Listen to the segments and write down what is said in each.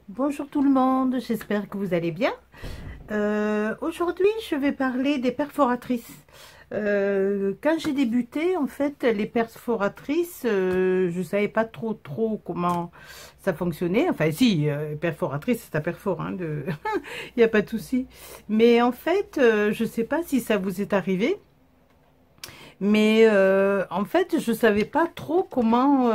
Bonjour tout le monde, j'espère que vous allez bien. Aujourd'hui, je vais parler des perforatrices. Quand j'ai débuté, en fait, les perforatrices, je ne savais pas trop comment ça fonctionnait. Enfin, si, perforatrice, ça perfore, hein, il n'y a pas de souci. Mais en fait, je ne sais pas si ça vous est arrivé. Mais en fait, je ne savais pas trop comment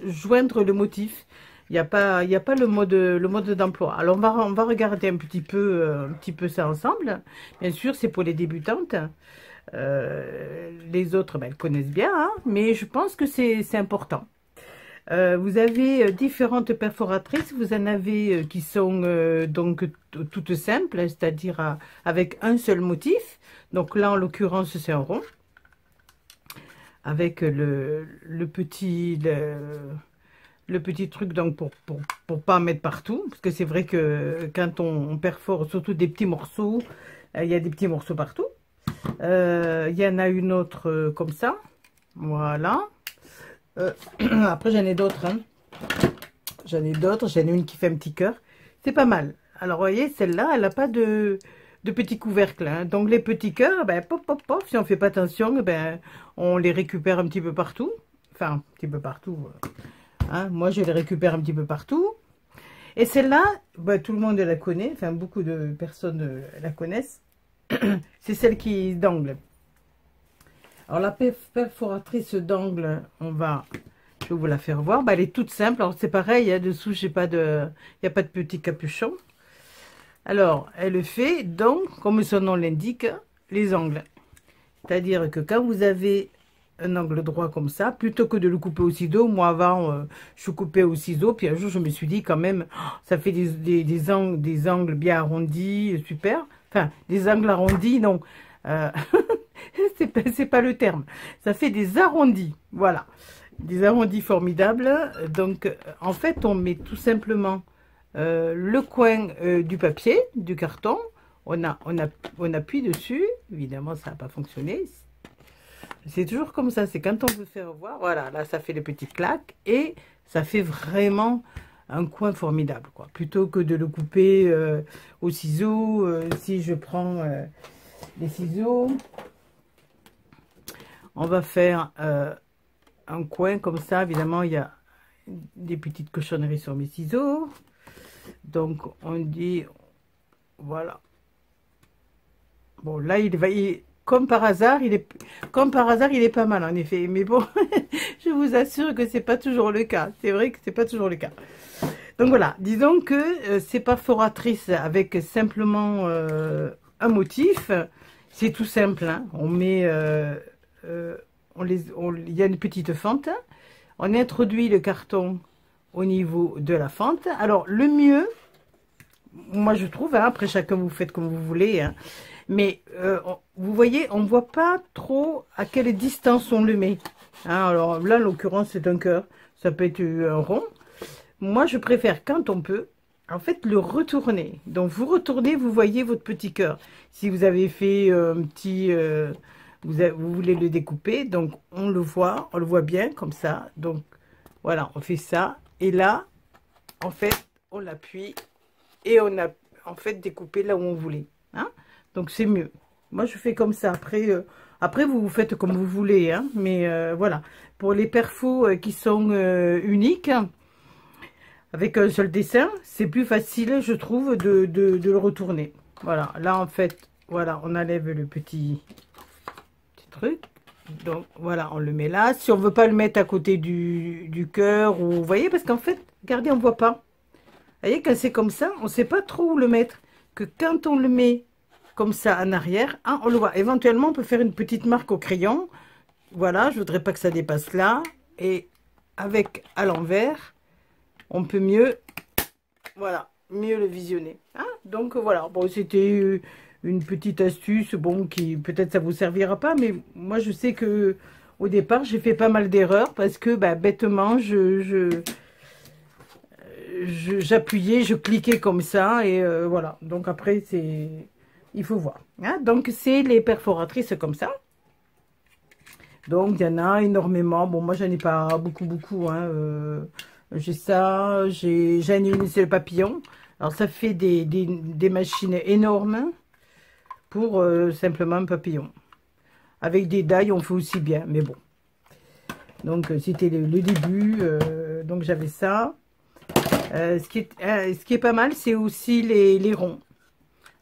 joindre le motif. Il y a pas le mode d'emploi. Alors, on va regarder un petit peu ça ensemble. Bien sûr, c'est pour les débutantes. Les autres, ben, elles connaissent bien, hein, mais je pense que c'est important. Vous avez différentes perforatrices. Vous en avez qui sont donc toutes simples, c'est-à-dire avec un seul motif. Donc là, en l'occurrence, c'est un rond avec le petit truc donc pour pas mettre partout, parce que c'est vrai que quand on perfore surtout des petits morceaux, il y a des petits morceaux partout. Il y en a une autre comme ça, voilà. Après j'en ai d'autres, hein. J'en ai une qui fait un petit cœur, c'est pas mal. Alors vous voyez, celle-là, elle n'a pas de petits couvercles, hein. Donc les petits cœurs, ben, pop, pop, pop, si on fait pas attention, ben, on les récupère un petit peu partout. Enfin, un petit peu partout. Hein. Moi, je les récupère un petit peu partout. Et celle-là, ben, tout le monde la connaît. Enfin, beaucoup de personnes la connaissent. C'est celle qui est d'angle. Alors, la perforatrice d'angle, je vais vous la faire voir. Ben, elle est toute simple. Alors, c'est pareil, hein, dessous, il n'y a pas de petit capuchon. Alors, elle fait donc, comme son nom l'indique, les angles. C'est-à-dire que quand vous avez un angle droit comme ça, plutôt que de le couper au ciseau, moi avant, je coupais au ciseau, puis un jour, je me suis dit quand même, oh, ça fait des angles bien arrondis, super. Enfin, des angles arrondis, non, euh, c'est pas le terme. Ça fait des arrondis, voilà. Des arrondis formidables. Donc, en fait, on met tout simplement le coin du papier, du carton, on appuie dessus, évidemment ça n'a pas fonctionné, c'est toujours comme ça, c'est quand on veut faire voir, voilà, là ça fait le petit clac et ça fait vraiment un coin formidable, quoi. Plutôt que de le couper au ciseau, si je prends les ciseaux, on va faire un coin comme ça, évidemment il y a des petites cochonneries sur mes ciseaux. Donc on dit, voilà. Bon là comme par hasard, il est pas mal en effet. Mais bon, je vous assure que c'est pas toujours le cas. C'est vrai que c'est pas toujours le cas. Donc voilà, disons que ces perforatrices avec simplement un motif, c'est tout simple. Hein. On met, il y a une petite fente. On introduit le carton au niveau de la fente. Alors le mieux, moi je trouve, hein, après chacun vous faites comme vous voulez, hein, mais vous voyez, on ne voit pas trop à quelle distance on le met. Hein, alors là, en l'occurrence, c'est un cœur, ça peut être un rond. Moi, je préfère, quand on peut, en fait, le retourner. Donc, vous retournez, vous voyez votre petit cœur. Si vous avez fait un petit... vous voulez le découper, donc on le voit bien, comme ça. Donc, voilà, on fait ça. Et là, en fait, on l'appuie et on a, en fait, découpé là où on voulait. Hein. Donc, c'est mieux. Moi, je fais comme ça. Après vous faites comme vous voulez. Hein, mais voilà. Pour les perfos qui sont uniques, avec un seul dessin, c'est plus facile, je trouve, de le retourner. Voilà. Là, en fait, voilà, on enlève le petit truc. Donc, voilà, on le met là. Si on veut pas le mettre à côté du cœur, ou vous voyez, parce qu'en fait, regardez, on voit pas. Vous voyez, quand c'est comme ça, on sait pas trop où le mettre. Que quand on le met comme ça en arrière, hein, on le voit. Éventuellement, on peut faire une petite marque au crayon. Voilà, je voudrais pas que ça dépasse là. Et avec à l'envers, on peut mieux, voilà, mieux le visionner. Hein. Donc voilà, bon, c'était une petite astuce, bon, qui peut-être ça vous servira pas, mais moi je sais que au départ, j'ai fait pas mal d'erreurs parce que bah, bêtement, j'appuyais, je cliquais comme ça et voilà. Donc après, il faut voir. Hein. Donc c'est les perforatrices comme ça. Donc il y en a énormément. Bon, moi j'en ai pas beaucoup, hein. J'ai ça, j'ai un unicelle papillon. Alors ça fait des machines énormes pour simplement un papillon. Avec des dailles, on fait aussi bien, mais bon. Donc c'était le début, donc j'avais ça. Ce qui est pas mal, c'est aussi les ronds.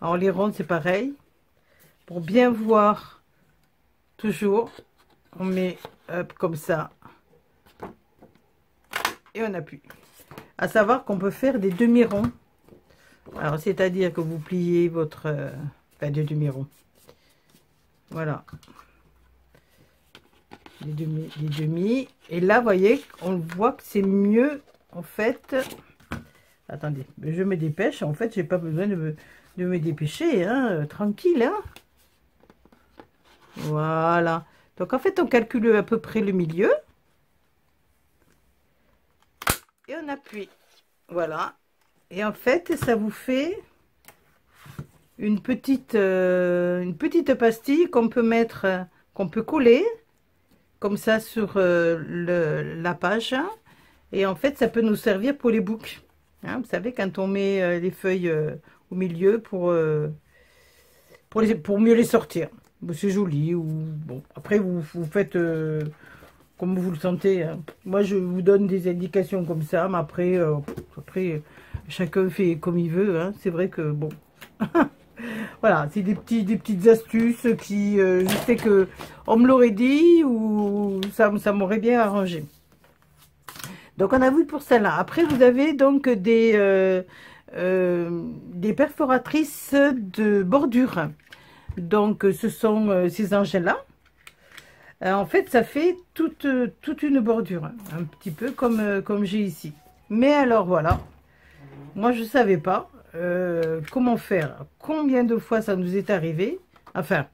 Alors les ronds, c'est pareil. Pour bien voir, toujours, on met comme ça. Et on appuie. À savoir qu'on peut faire des demi-ronds. Alors, c'est-à-dire que vous pliez votre... des demi-ronds. Voilà. Les demi. Et là, vous voyez, on voit que c'est mieux, en fait... Attendez, je me dépêche. En fait, j'ai pas besoin de me dépêcher, hein, tranquille, hein. Voilà. Donc, en fait, on calcule à peu près le milieu. Et on appuie. Voilà. Et en fait, ça vous fait une petite pastille qu'on peut mettre, qu'on peut coller comme ça sur la page. Et en fait, ça peut nous servir pour les boucles. Hein, vous savez, quand on met les feuilles au milieu pour mieux les sortir. C'est joli. Ou bon, après, vous faites comme vous le sentez. Hein. Moi, je vous donne des indications comme ça, mais après, chacun fait comme il veut. Hein. C'est vrai que, bon, voilà, c'est des petites astuces qui, je sais que on me l'aurait dit ou ça m'aurait bien arrangé. Donc, on a vu pour celle-là. Après, vous avez donc des perforatrices de bordure. Donc, ce sont ces engins-là. En fait, ça fait toute une bordure, hein, un petit peu comme j'ai ici. Mais alors, voilà, moi, je ne savais pas comment faire. Combien de fois ça nous est arrivé. Enfin,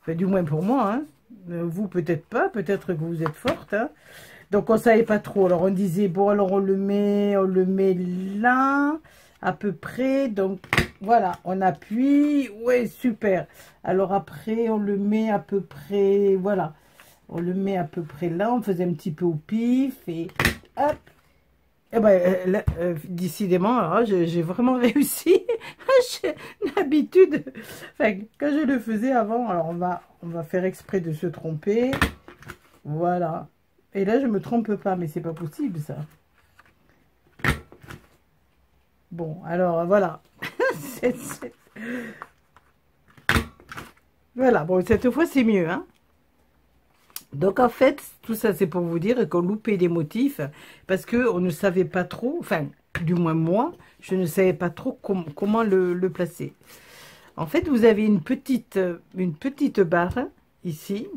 du moins pour moi. Hein. Vous, peut-être pas. Peut-être que vous êtes forte. Hein. Donc, on ne savait pas trop. Alors, on disait, bon, alors on le met là, à peu près. Donc, voilà, on appuie. Ouais, super. Alors, après, on le met à peu près, voilà. On le met à peu près là, on faisait un petit peu au pif et hop. Et ben, décidément, j'ai vraiment réussi. J'ai l'habitude. Enfin, quand je le faisais avant, alors on va faire exprès de se tromper. Voilà. Et là, je me trompe pas, mais c'est pas possible ça. Bon, alors voilà. Voilà, bon, cette fois c'est mieux, hein. Donc, en fait, tout ça, c'est pour vous dire qu'on loupait des motifs parce qu'on ne savait pas trop, enfin, du moins moi, je ne savais pas trop comment le placer. En fait, vous avez une petite barre ici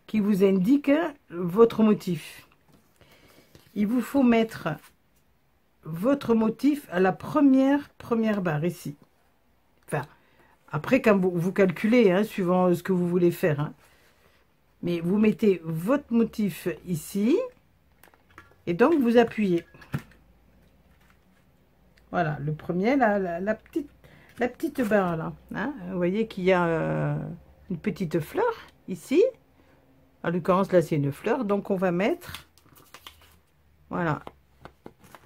qui vous indique votre motif. Il vous faut mettre votre motif à la première barre ici. Enfin, après, quand vous calculez, hein, suivant ce que vous voulez faire, hein. Mais vous mettez votre motif ici. Et donc, vous appuyez. Voilà, le premier, la petite barre là. Hein, vous voyez qu'il y a une petite fleur ici. En l'occurrence, là, c'est une fleur. Donc, on va mettre, voilà,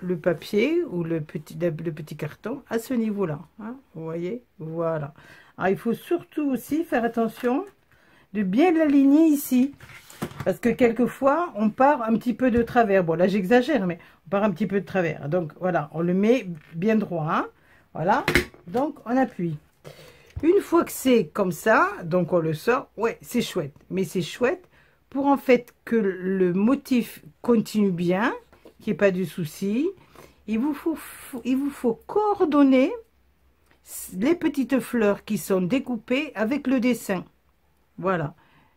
le papier ou le petit carton à ce niveau-là. Hein, vous voyez, voilà. Alors, il faut surtout aussi faire attention de bien l'aligner ici. Parce que quelquefois, on part un petit peu de travers. Bon, là, j'exagère, mais on part un petit peu de travers. Donc, voilà, on le met bien droit. Hein. Voilà. Donc, on appuie. Une fois que c'est comme ça, donc on le sort. Ouais, c'est chouette. Mais c'est chouette pour, en fait, que le motif continue bien, qu'il n'y ait pas de souci. Il vous faut coordonner les petites fleurs qui sont découpées avec le dessin. Voilà.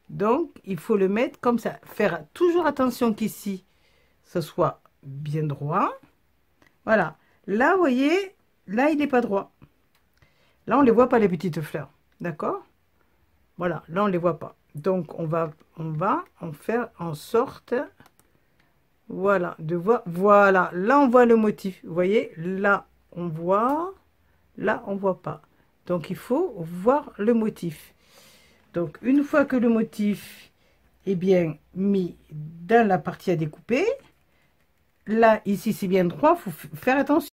Donc, il faut le mettre comme ça. Faire toujours attention qu'ici, ce soit bien droit. Voilà. Là, vous voyez, là, il n'est pas droit. Là, on ne les voit pas, les petites fleurs. D'accord? Voilà. Là, on ne les voit pas. Donc, on va en faire en sorte, voilà, de voir. Voilà. Là, on voit le motif. Vous voyez? Là, on voit. Là, on ne voit pas. Donc, il faut voir le motif. Donc, une fois que le motif est bien mis dans la partie à découper, là, ici, c'est bien droit, il faut faire attention.